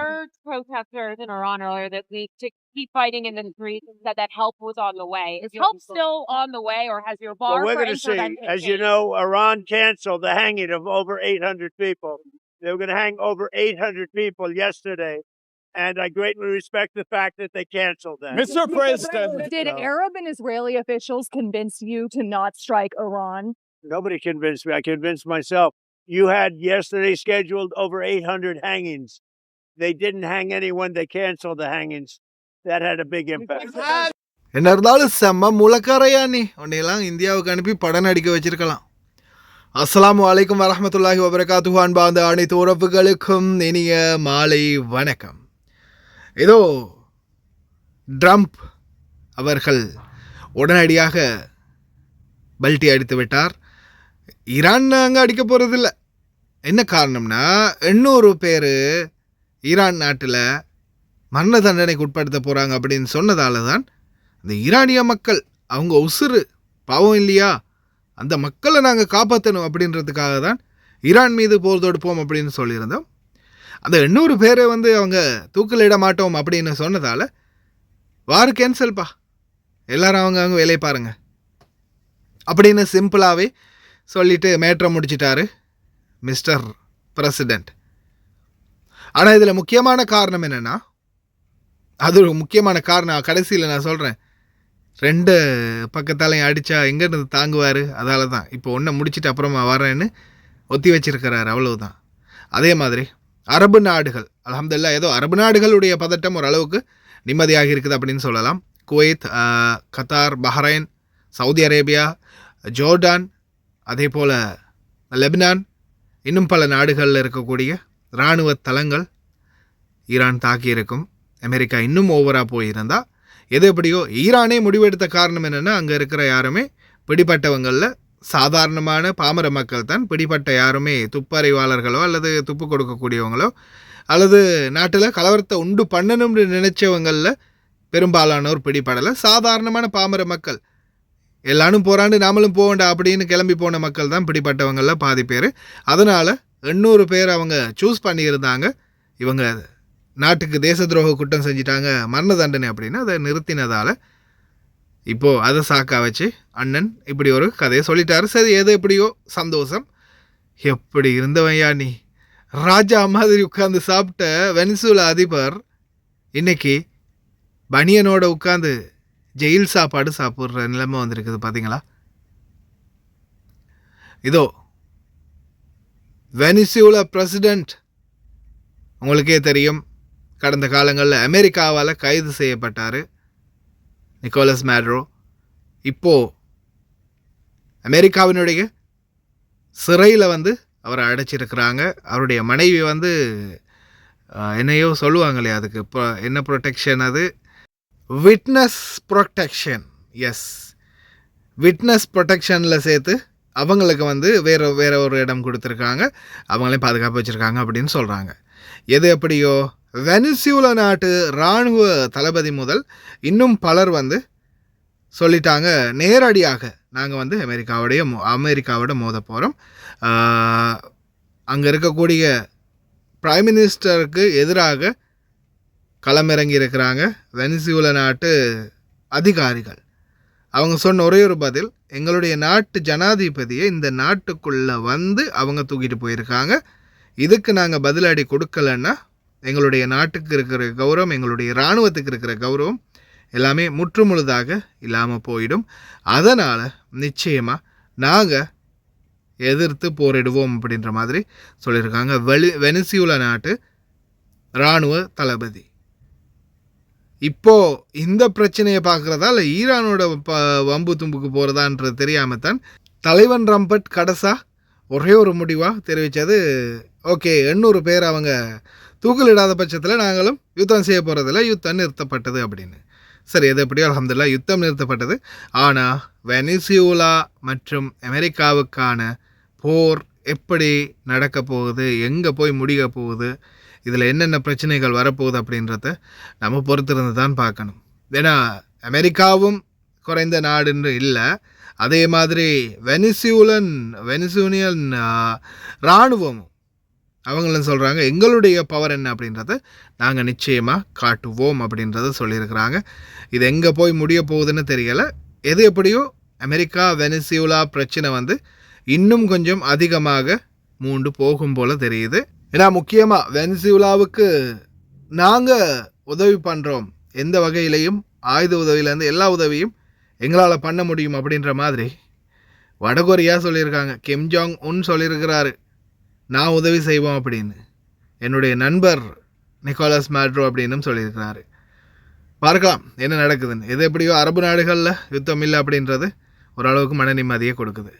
urged protesters in Iran earlier this week to keep fighting in the streets and said that help was on the way. Is help still on the way, or has your bar we're for going to see. intervention As you changed? know, Iran canceled the hanging of over 800 people. They were going to hang over 800 people yesterday. And I greatly respect the fact that they canceled that. Mr. President. Did Arab and Israeli officials convince you to not strike Iran? Nobody convinced me. I convinced myself. You had yesterday scheduled over 800 hangings. They didn't hang anyone. They canceled the hangings. That had a big impact. என்ன இருந்தாலும் செம்ம முளக்காரையா நீ உன்னையெல்லாம் இந்தியாவுக்கு அனுப்பி படம் நடிக்க வச்சிருக்கலாம். அஸ்ஸலாமு அலைக்கும் வரஹ்மத்துல்லாஹி வபரகாத்துஹு. அன்பார்ந்த அனைத்து உறவுகளுக்கும் இனிய மாலை வணக்கம். ஏதோ ட்ரம்ப் அவர்கள் உடனடியாக பல்ட்டி அடித்து விட்டார். ஈரான் அங்கே அடிக்க போகிறதில்ல. என்ன காரணம்னா 800 பேர் ஈரான் நாட்டில் மரண தண்டனைக்கு உட்படுத்த போகிறாங்க அப்படின்னு சொன்னதால தான் இந்த ஈரானிய மக்கள் அவங்க உசுறு பாவம் இல்லையா, அந்த மக்களை நாங்கள் காப்பாற்றணும் அப்படின்றதுக்காக தான் ஈரான் மீது போர் தொடுப்போம் அப்படின்னு சொல்லியிருந்தோம். அந்த 800 பேரை அவங்க தூக்கிலிட மாட்டோம் அப்படின்னு சொன்னதால் வார் கேன்சல்ப்பா, எல்லோரும் அவங்க வேலையை பாருங்கள் அப்படின்னு சிம்பிளாகவே சொல்லிவிட்டு மேட்ரை முடிச்சிட்டாரு மிஸ்டர் பிரசிடெண்ட். ஆனால் இதில் முக்கியமான காரணம் என்னென்னா, அது ஒரு முக்கியமான காரணம் கடைசியில் நான் சொல்கிறேன். 2 பக்கத்தாலையும் அடித்தா எங்கேருந்து தாங்குவார், அதால் தான் இப்போ ஒன்றை முடிச்சுட்டு அப்புறமா வரேன்னு ஒத்தி வச்சிருக்கிறாரு, அவ்வளவுதான். அதே மாதிரி அரபு நாடுகள் அல்ஹம்துலில்லாஹ் ஏதோ அரபு நாடுகளுடைய பதட்டம் ஓரளவுக்கு நிம்மதியாக இருக்குது அப்படின்னு சொல்லலாம். Kuwait, Qatar, Bahrain, Saudi Arabia, Jordan, அதே போல் லெபனான், இன்னும் பல நாடுகளில் இருக்கக்கூடிய இராணுவ தளங்கள் ஈரான் தாக்கியிருக்கும். அமெரிக்கா இன்னும் ஓவராக போயிருந்தால் எது எப்படியோ ஈரானே முடிவெடுத்த காரணம் என்னென்னா, அங்கே இருக்கிற யாருமே பிடிப்பட்டவங்களில் சாதாரணமான பாமர மக்கள் தான். பிடிப்பட்ட யாருமே துப்பறிவாளர்களோ அல்லது துப்பு கொடுக்கக்கூடியவங்களோ அல்லது நாட்டில் கலவரத்தை உண்டு பண்ணணும்னு நினைச்சவங்களில் பெரும்பாலானோர் பிடிப்படலை. சாதாரணமான பாமர மக்கள், எல்லாரும் போராண்டு நாமளும் போகண்டா அப்படின்னு கிளம்பி போன மக்கள் தான் பிடிப்பட்டவங்களில் பாதி பேர். அதனால் 800 பேர் அவங்க சூஸ் பண்ணியிருந்தாங்க. இவங்க நாட்டுக்கு தேச துரோக குற்றம் செஞ்சிட்டாங்க, மரண தண்டனை அப்படின்னு அதை நிறுத்தினதால் இப்போது அதை சாக்கா வச்சு அண்ணன் இப்படி ஒரு கதையை சொல்லிட்டாரு. சரி, எது எப்படியோ சந்தோஷம். எப்படி இருந்தவையா நீ, ராஜா மாதிரி உட்காந்து சாப்பிட்ட வெனிசுலா அதிபர் இன்னைக்கு பனியனோட உட்காந்து ஜெயில் சாப்பாடு சாப்பிட்ற நிலைமை வந்திருக்குது பார்த்தீங்களா. இதோ வெனிசுலா பிரசிடெண்ட் உங்களுக்கே தெரியும், கடந்த காலங்களில் அமெரிக்காவால் கைது செய்யப்பட்டார் நிக்கோலஸ் மேட்ரோ. இப்போது அமெரிக்காவினுடைய சிறையில் அவரை அடைச்சிருக்கிறாங்க. அவருடைய மனைவி என்னையோ சொல்லுவாங்க இல்லையா, அதுக்கு இப்போ என்ன ப்ரொடெக்ஷன், அது விட்னஸ் ப்ரொடெக்ஷன். எஸ், விட்னஸ் ப்ரொடெக்ஷனில் சேர்த்து அவங்களுக்கு வேறு ஒரு இடம் கொடுத்துருக்காங்க, அவங்களையும் பாதுகாப்பு வச்சுருக்காங்க அப்படின்னு சொல்கிறாங்க. எது எப்படியோ வெனிசுலா நாட்டு இராணுவ தளபதி முதல் இன்னும் பலர் சொல்லிட்டாங்க, நேரடியாக நாங்கள் அமெரிக்காவோட மோத போகிறோம். அங்கே இருக்கக்கூடிய பிரைம் மினிஸ்டருக்கு எதிராக களமிறங்கி இருக்கிறாங்க வெனிசுலா நாட்டு அதிகாரிகள். அவங்க சொன்ன ஒரே ஒரு பதில், எங்களுடைய நாட்டு ஜனாதிபதியை இந்த நாட்டுக்குள்ளே அவங்க தூக்கிட்டு போயிருக்காங்க, இதுக்கு நாங்கள் பதிலடி கொடுக்கலன்னா எங்களுடைய நாட்டுக்கு இருக்கிற கௌரவம், எங்களுடைய இராணுவத்துக்கு இருக்கிற கௌரவம் எல்லாமே முற்றுமுழுதாக இல்லாமல் போயிடும். அதனால் நிச்சயமாக நாங்கள் எதிர்த்து போரிடுவோம் அப்படின்ற மாதிரி சொல்லியிருக்காங்க வெனிசுலா நாட்டு இராணுவ தளபதி. இப்போது இந்த பிரச்சனையை பார்க்குறதா இல்லை ஈரானோட வம்பு தும்புக்கு போகிறதான்றது தெரியாமல் தான் தலைவன் ரம்பட் கடைசா ஒரே ஒரு முடிவாக தெரிவித்தது, ஓகே 800 பேர் அவங்க தூக்கிலிடாத பட்சத்தில் நாங்களும் யுத்தம் செய்ய போகிறதில்ல, யுத்தம் நிறுத்தப்பட்டது அப்படின்னு. சரி, எது எப்படியோ அல்ஹம்துலில்லாஹ் யுத்தம் நிறுத்தப்பட்டது. ஆனால் வெனிசுலா மற்றும் அமெரிக்காவுக்கான போர் எப்படி நடக்க போகுது, எங்கே போய் முடிய போகுது, இதில் என்னென்ன பிரச்சனைகள் வரப்போகுது அப்படின்றத நம்ம பொறுத்திருந்து தான் பார்க்கணும். ஏன்னா அமெரிக்காவும் குறைந்த நாடுன்னு இல்லை, அதே மாதிரி வெனிசுலியன் இராணுவமும் அவங்களும் சொல்கிறாங்க எங்களுடைய பவர் என்ன அப்படின்றத நாங்கள் நிச்சயமாக காட்டுவோம் அப்படின்றத சொல்லியிருக்கிறாங்க. இது எங்கே போய் முடிய போகுதுன்னு தெரியலை. எது எப்படியோ அமெரிக்கா வெனிசுலா பிரச்சனை வந்து இன்னும் கொஞ்சம் அதிகமாக மூண்டு போகும் போல் தெரியுது. ஏன்னா முக்கியமாக வெனிசுலாவுக்கு நாங்கள் உதவி பண்ணுறோம், எந்த வகையிலையும் ஆயுத உதவியிலேருந்து எல்லா உதவியும் எங்களால் பண்ண முடியும் அப்படின்ற மாதிரி வடகொரியா சொல்லியிருக்காங்க. கிம் ஜாங் உன் சொல்லியிருக்கிறாரு நான் உதவி செய்வோம் அப்படின்னு. என்னுடைய நண்பர் நிக்கோலஸ் மேட்ரோ அப்படின்னு சொல்லியிருக்கிறாரு. பார்க்கலாம் என்ன நடக்குதுன்னு. எது எப்படியோ அரபு நாடுகளில் யுத்தம் இல்லை அப்படின்றது ஓரளவுக்கு மன நிம்மதியை கொடுக்குது.